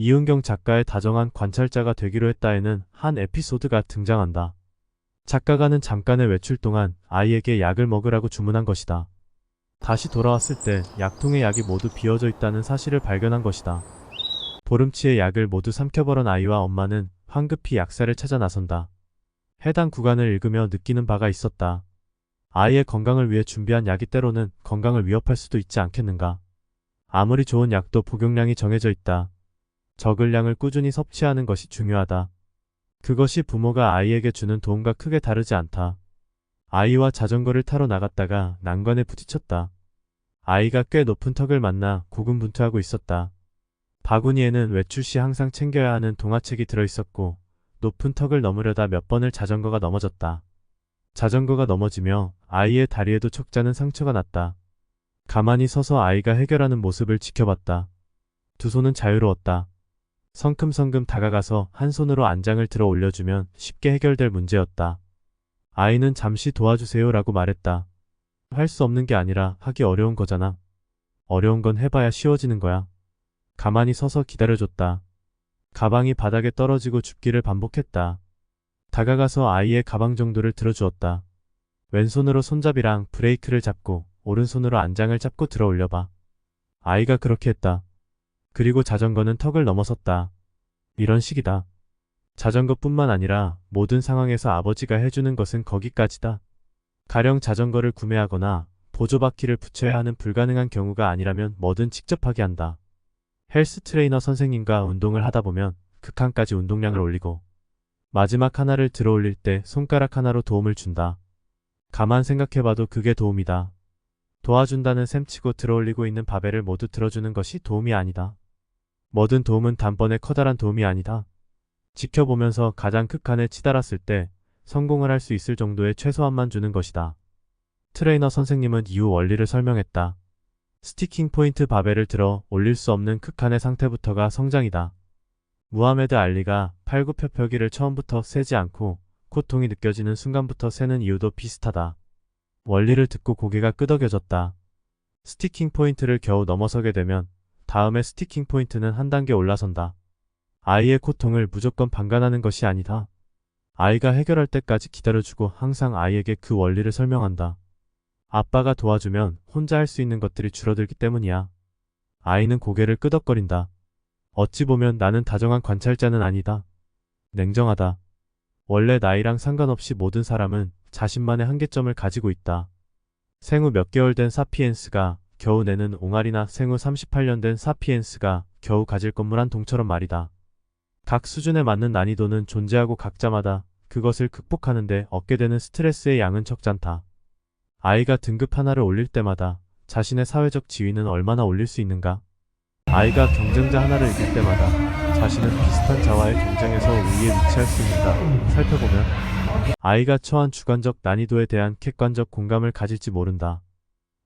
이은경 작가의 다정한 관찰자가 되기로 했다에는 한 에피소드가 등장한다. 작가가는 잠깐의 외출 동안 아이에게 약을 먹으라고 주문한 것이다. 다시 돌아왔을 때 약통의 약이 모두 비어져 있다는 사실을 발견한 것이다. 보름치의 약을 모두 삼켜버린 아이와 엄마는 황급히 약사를 찾아 나선다. 해당 구간을 읽으며 느끼는 바가 있었다. 아이의 건강을 위해 준비한 약이 때로는 건강을 위협할 수도 있지 않겠는가. 아무리 좋은 약도 복용량이 정해져 있다. 적을 양을 꾸준히 섭취하는 것이 중요하다. 그것이 부모가 아이에게 주는 도움과 크게 다르지 않다. 아이와 자전거를 타러 나갔다가 난관에 부딪혔다. 아이가 꽤 높은 턱을 만나 고군분투하고 있었다. 바구니에는 외출 시 항상 챙겨야 하는 동화책이 들어있었고 높은 턱을 넘으려다 몇 번을 자전거가 넘어졌다. 자전거가 넘어지며 아이의 다리에도 척자는 상처가 났다. 가만히 서서 아이가 해결하는 모습을 지켜봤다. 두 손은 자유로웠다. 성큼성큼 다가가서 한 손으로 안장을 들어 올려주면 쉽게 해결될 문제였다. 아이는 잠시 도와주세요 라고 말했다. 할 수 없는 게 아니라 하기 어려운 거잖아. 어려운 건 해봐야 쉬워지는 거야. 가만히 서서 기다려줬다. 가방이 바닥에 떨어지고 줍기를 반복했다. 다가가서 아이의 가방 정도를 들어주었다. 왼손으로 손잡이랑 브레이크를 잡고 오른손으로 안장을 잡고 들어 올려봐. 아이가 그렇게 했다. 그리고 자전거는 턱을 넘어섰다. 이런 식이다. 자전거뿐만 아니라 모든 상황에서 아버지가 해주는 것은 거기까지다. 가령 자전거를 구매하거나 보조바퀴를 붙여야 하는 불가능한 경우가 아니라면 뭐든 직접 하게 한다. 헬스 트레이너 선생님과 운동을 하다 보면 극한까지 운동량을 올리고 마지막 하나를 들어 올릴 때 손가락 하나로 도움을 준다. 가만 생각해봐도 그게 도움이다. 도와준다는 셈치고 들어 올리고 있는 바벨을 모두 들어주는 것이 도움이 아니다. 뭐든 도움은 단번에 커다란 도움이 아니다. 지켜보면서 가장 극한에 치달았을 때 성공을 할 수 있을 정도의 최소한만 주는 것이다. 트레이너 선생님은 이후 원리를 설명했다. 스티킹 포인트 바벨을 들어 올릴 수 없는 극한의 상태부터가 성장이다. 무하메드 알리가 팔굽혀펴기를 처음부터 세지 않고 고통이 느껴지는 순간부터 세는 이유도 비슷하다. 원리를 듣고 고개가 끄덕여졌다. 스티킹 포인트를 겨우 넘어서게 되면 다음에 스티킹 포인트는 한 단계 올라선다. 아이의 고통을 무조건 방관하는 것이 아니다. 아이가 해결할 때까지 기다려주고 항상 아이에게 그 원리를 설명한다. 아빠가 도와주면 혼자 할 수 있는 것들이 줄어들기 때문이야. 아이는 고개를 끄덕거린다. 어찌 보면 나는 다정한 관찰자는 아니다. 냉정하다. 원래 나이랑 상관없이 모든 사람은 자신만의 한계점을 가지고 있다. 생후 몇 개월 된 사피엔스가 겨우 내는 옹알이나 생후 38년 된 사피엔스가 겨우 가질 건물 한 동처럼 말이다. 각 수준에 맞는 난이도는 존재하고 각자마다 그것을 극복하는데 얻게 되는 스트레스의 양은 적잖다. 아이가 등급 하나를 올릴 때마다 자신의 사회적 지위는 얼마나 올릴 수 있는가? 아이가 경쟁자 하나를 이길 때마다 자신은 비슷한 자와의 경쟁에서 우위에 위치할 수 있는가 살펴보면 아이가 처한 주관적 난이도에 대한 객관적 공감을 가질지 모른다.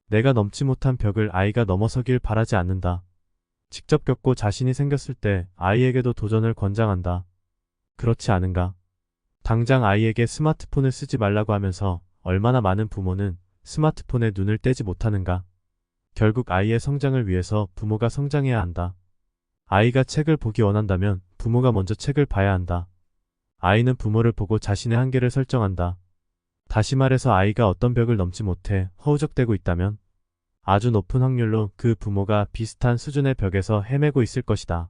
내가 넘지 못한 벽을 아이가 넘어서길 바라지 않는다. 직접 겪고 자신이 생겼을 때 아이에게도 도전을 권장한다. 그렇지 않은가? 당장 아이에게 스마트폰을 쓰지 말라고 하면서 얼마나 많은 부모는 스마트폰에 눈을 떼지 못하는가? 결국 아이의 성장을 위해서 부모가 성장해야 한다. 아이가 책을 보기 원한다면 부모가 먼저 책을 봐야 한다. 아이는 부모를 보고 자신의 한계를 설정한다. 다시 말해서 아이가 어떤 벽을 넘지 못해 허우적대고 있다면 아주 높은 확률로 그 부모가 비슷한 수준의 벽에서 헤매고 있을 것이다.